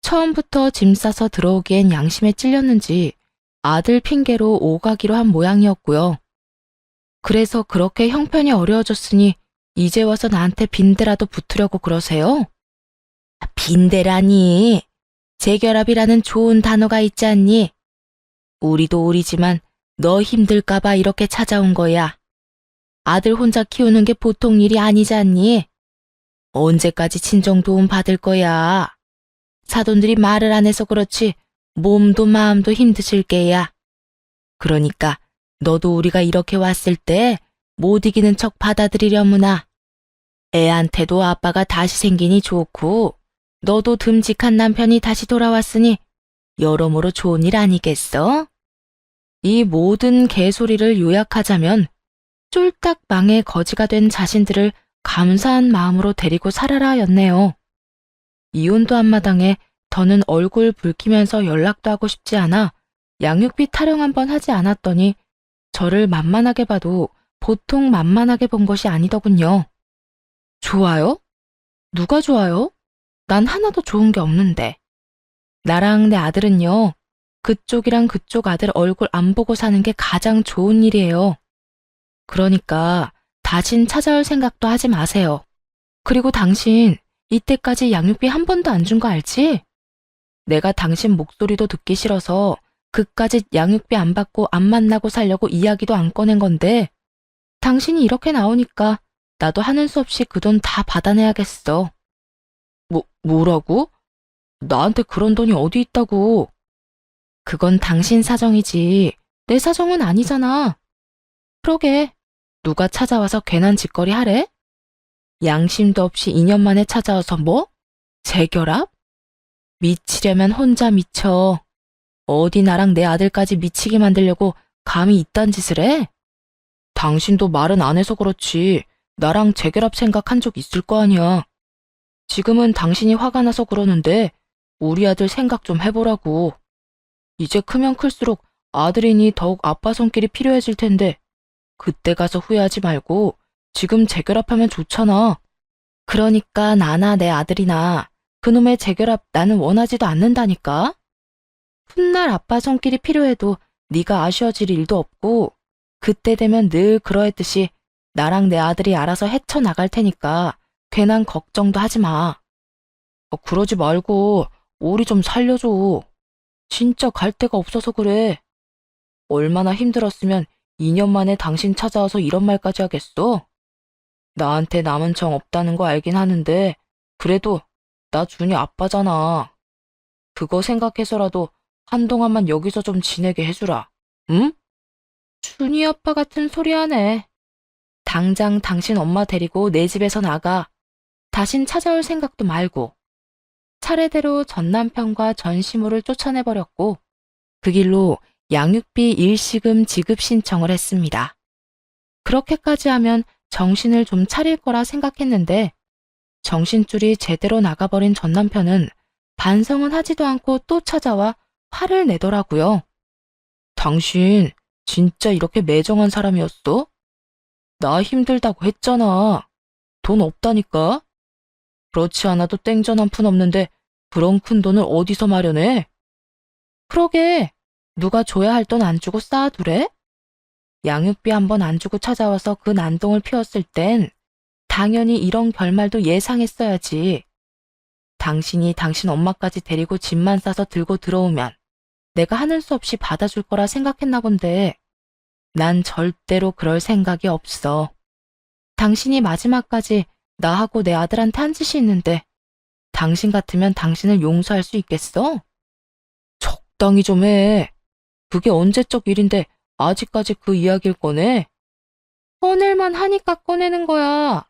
처음부터 짐 싸서 들어오기엔 양심에 찔렸는지 아들 핑계로 오가기로 한 모양이었고요. 그래서 그렇게 형편이 어려워졌으니 이제 와서 나한테 빈대라도 붙으려고 그러세요? 빈대라니. 재결합이라는 좋은 단어가 있지 않니? 우리도 우리지만 너 힘들까봐 이렇게 찾아온 거야. 아들 혼자 키우는 게 보통 일이 아니잖니? 언제까지 친정 도움 받을 거야? 사돈들이 말을 안 해서 그렇지 몸도 마음도 힘드실 게야. 그러니까 너도 우리가 이렇게 왔을 때 못 이기는 척 받아들이려무나. 애한테도 아빠가 다시 생기니 좋고 너도 듬직한 남편이 다시 돌아왔으니 여러모로 좋은 일 아니겠어? 이 모든 개소리를 요약하자면 쫄딱 망의 거지가 된 자신들을 감사한 마음으로 데리고 살아라였네요. 이혼도 한마당에 더는 얼굴 붉히면서 연락도 하고 싶지 않아 양육비 타령 한번 하지 않았더니 저를 만만하게 봐도 보통 만만하게 본 것이 아니더군요. 좋아요? 누가 좋아요? 난 하나도 좋은 게 없는데. 나랑 내 아들은요, 그쪽이랑 그쪽 아들 얼굴 안 보고 사는 게 가장 좋은 일이에요. 그러니까 다신 찾아올 생각도 하지 마세요. 그리고 당신 이때까지 양육비 한 번도 안 준 거 알지? 내가 당신 목소리도 듣기 싫어서 그까짓 양육비 안 받고 안 만나고 살려고 이야기도 안 꺼낸 건데 당신이 이렇게 나오니까 나도 하는 수 없이 그 돈 다 받아내야겠어. 뭐라고? 나한테 그런 돈이 어디 있다고? 그건 당신 사정이지. 내 사정은 아니잖아. 그러게. 누가 찾아와서 괜한 짓거리 하래? 양심도 없이 2년 만에 찾아와서 뭐? 재결합? 미치려면 혼자 미쳐. 어디 나랑 내 아들까지 미치게 만들려고 감히 이딴 짓을 해? 당신도 말은 안 해서 그렇지. 나랑 재결합 생각한 적 있을 거 아니야. 지금은 당신이 화가 나서 그러는데 우리 아들 생각 좀 해보라고. 이제 크면 클수록 아들이니 더욱 아빠 손길이 필요해질 텐데 그때 가서 후회하지 말고 지금 재결합하면 좋잖아. 그러니까 나나 내 아들이나 그놈의 재결합 나는 원하지도 않는다니까. 훗날 아빠 손길이 필요해도 네가 아쉬워질 일도 없고 그때 되면 늘 그러했듯이 나랑 내 아들이 알아서 헤쳐나갈 테니까 괜한 걱정도 하지 마. 그러지 말고 우리 좀 살려줘. 진짜 갈 데가 없어서 그래. 얼마나 힘들었으면 2년 만에 당신 찾아와서 이런 말까지 하겠어? 나한테 남은 정 없다는 거 알긴 하는데 그래도 나 준이 아빠잖아. 그거 생각해서라도 한동안만 여기서 좀 지내게 해주라. 응? 준이 아빠 같은 소리 하네. 당장 당신 엄마 데리고 내 집에서 나가. 다신 찾아올 생각도 말고. 차례대로 전 남편과 전 시모를 쫓아내버렸고 그 길로 양육비 일시금 지급 신청을 했습니다. 그렇게까지 하면 정신을 좀 차릴 거라 생각했는데 정신줄이 제대로 나가버린 전 남편은 반성은 하지도 않고 또 찾아와 화를 내더라고요. 당신 진짜 이렇게 매정한 사람이었어? 나 힘들다고 했잖아. 돈 없다니까? 그렇지 않아도 땡전 한 푼 없는데 그런 큰 돈을 어디서 마련해? 그러게, 누가 줘야 할 돈 안 주고 쌓아두래? 양육비 한 번 안 주고 찾아와서 그 난동을 피웠을 땐 당연히 이런 결말도 예상했어야지. 당신이 당신 엄마까지 데리고 짐만 싸서 들고 들어오면 내가 하는 수 없이 받아줄 거라 생각했나 본데 난 절대로 그럴 생각이 없어. 당신이 마지막까지 나하고 내 아들한테 한 짓이 있는데 당신 같으면 당신을 용서할 수 있겠어? 적당히 좀 해. 그게 언제적 일인데 아직까지 그 이야기를 꺼내? 꺼낼만 하니까 꺼내는 거야.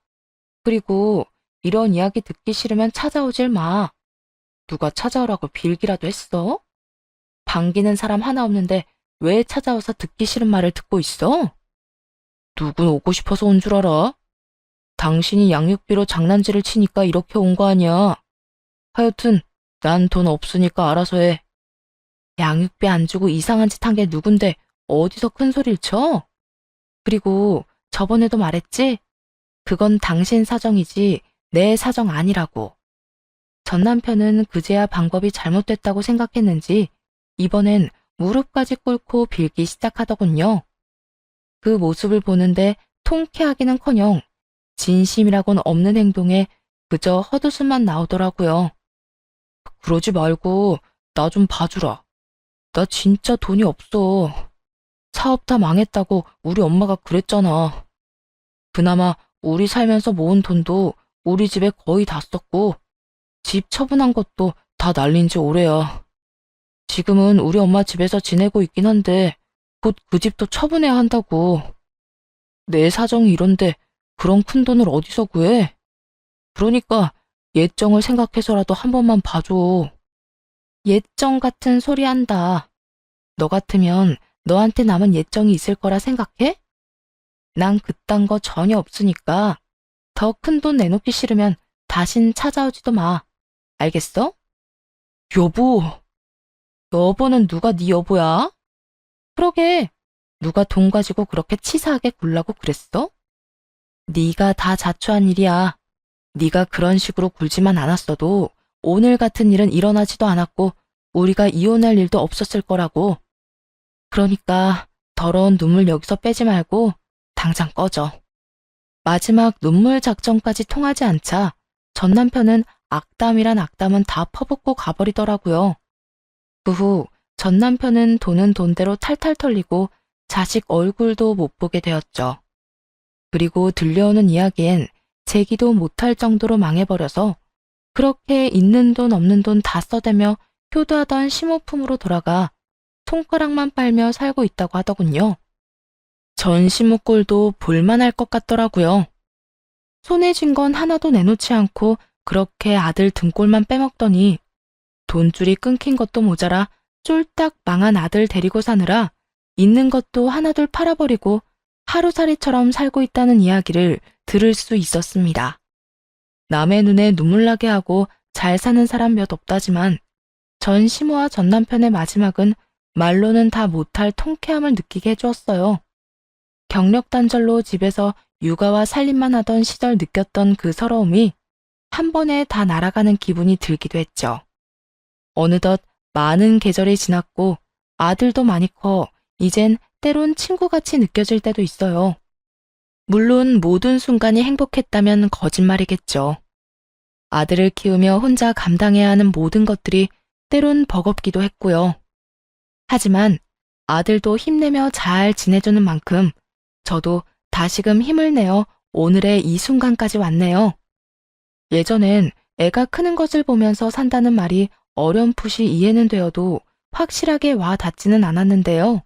그리고 이런 이야기 듣기 싫으면 찾아오질 마. 누가 찾아오라고 빌기라도 했어? 반기는 사람 하나 없는데 왜 찾아와서 듣기 싫은 말을 듣고 있어? 누군 오고 싶어서 온 줄 알아? 당신이 양육비로 장난질을 치니까 이렇게 온 거 아니야. 하여튼 난 돈 없으니까 알아서 해. 양육비 안 주고 이상한 짓 한 게 누군데 어디서 큰 소리를 쳐? 그리고 저번에도 말했지? 그건 당신 사정이지 내 사정 아니라고. 전 남편은 그제야 방법이 잘못됐다고 생각했는지 이번엔 무릎까지 꿇고 빌기 시작하더군요. 그 모습을 보는데 통쾌하기는커녕 진심이라고는 없는 행동에 그저 헛웃음만 나오더라고요. 그러지 말고 나 좀 봐주라. 나 진짜 돈이 없어. 사업 다 망했다고 우리 엄마가 그랬잖아. 그나마 우리 살면서 모은 돈도 우리 집에 거의 다 썼고, 집 처분한 것도 다 날린 지 오래야. 지금은 우리 엄마 집에서 지내고 있긴 한데, 곧 그 집도 처분해야 한다고. 내 사정이 이런데 그런 큰 돈을 어디서 구해? 그러니까 예정을 생각해서라도 한 번만 봐줘. 예정 같은 소리 한다. 너 같으면 너한테 남은 예정이 있을 거라 생각해? 난 그딴 거 전혀 없으니까 더 큰 돈 내놓기 싫으면 다신 찾아오지도 마. 알겠어? 여보. 여보는 누가 네 여보야? 그러게. 누가 돈 가지고 그렇게 치사하게 굴라고 그랬어? 네가 다 자초한 일이야. 네가 그런 식으로 굴지만 않았어도 오늘 같은 일은 일어나지도 않았고 우리가 이혼할 일도 없었을 거라고. 그러니까 더러운 눈물 여기서 빼지 말고 당장 꺼져. 마지막 눈물 작전까지 통하지 않자 전 남편은 악담이란 악담은 다 퍼붓고 가버리더라고요. 그 후 전 남편은 돈은 돈대로 탈탈 털리고 자식 얼굴도 못 보게 되었죠. 그리고 들려오는 이야기엔 재기도 못할 정도로 망해버려서 그렇게 있는 돈 없는 돈 다 써대며 효도하던 심호품으로 돌아가 손가락만 빨며 살고 있다고 하더군요. 전 시무꼴도 볼만할 것 같더라고요. 손에 쥔 건 하나도 내놓지 않고 그렇게 아들 등골만 빼먹더니 돈줄이 끊긴 것도 모자라 쫄딱 망한 아들 데리고 사느라 있는 것도 하나둘 팔아버리고 하루살이처럼 살고 있다는 이야기를 들을 수 있었습니다. 남의 눈에 눈물 나게 하고 잘 사는 사람 몇 없다지만 전 시모와 전 남편의 마지막은 말로는 다 못할 통쾌함을 느끼게 해주었어요. 경력 단절로 집에서 육아와 살림만 하던 시절 느꼈던 그 서러움이 한 번에 다 날아가는 기분이 들기도 했죠. 어느덧 많은 계절이 지났고 아들도 많이 커 이젠 때론 친구같이 느껴질 때도 있어요. 물론 모든 순간이 행복했다면 거짓말이겠죠. 아들을 키우며 혼자 감당해야 하는 모든 것들이 때론 버겁기도 했고요. 하지만 아들도 힘내며 잘 지내주는 만큼 저도 다시금 힘을 내어 오늘의 이 순간까지 왔네요. 예전엔 애가 크는 것을 보면서 산다는 말이 어렴풋이 이해는 되어도 확실하게 와 닿지는 않았는데요.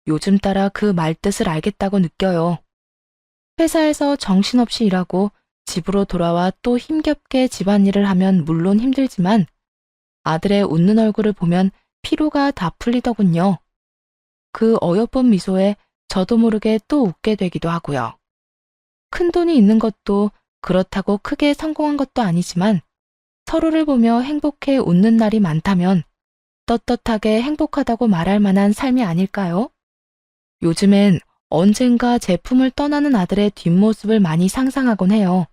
요즘 따라 그 말뜻을 알겠다고 느껴요. 회사에서 정신없이 일하고 집으로 돌아와 또 힘겹게 집안일을 하면 물론 힘들지만 아들의 웃는 얼굴을 보면 피로가 다 풀리더군요. 그 어여쁜 미소에 저도 모르게 또 웃게 되기도 하고요. 큰 돈이 있는 것도 그렇다고 크게 성공한 것도 아니지만 서로를 보며 행복해 웃는 날이 많다면 떳떳하게 행복하다고 말할 만한 삶이 아닐까요? 요즘엔 언젠가 제품을 떠나는 아들의 뒷모습을 많이 상상하곤 해요.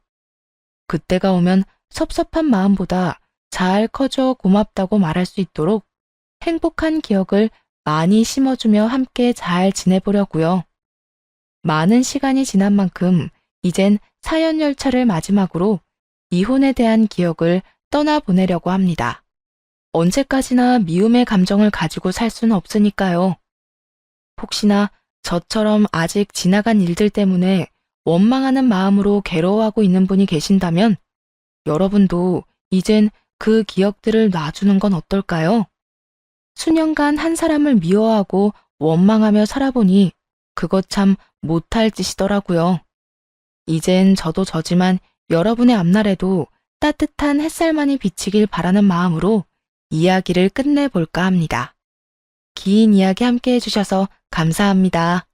그때가 오면 섭섭한 마음보다 잘 커져 고맙다고 말할 수 있도록 행복한 기억을 많이 심어주며 함께 잘 지내보려고요. 많은 시간이 지난 만큼 이젠 사연 열차를 마지막으로 이혼에 대한 기억을 떠나보내려고 합니다. 언제까지나 미움의 감정을 가지고 살 수는 없으니까요. 혹시나 저처럼 아직 지나간 일들 때문에 원망하는 마음으로 괴로워하고 있는 분이 계신다면 여러분도 이젠 그 기억들을 놔주는 건 어떨까요? 수년간 한 사람을 미워하고 원망하며 살아보니 그것 참 못할 짓이더라고요. 이젠 저도 저지만 여러분의 앞날에도 따뜻한 햇살만이 비치길 바라는 마음으로 이야기를 끝내볼까 합니다. 긴 이야기 함께 해주셔서 감사합니다.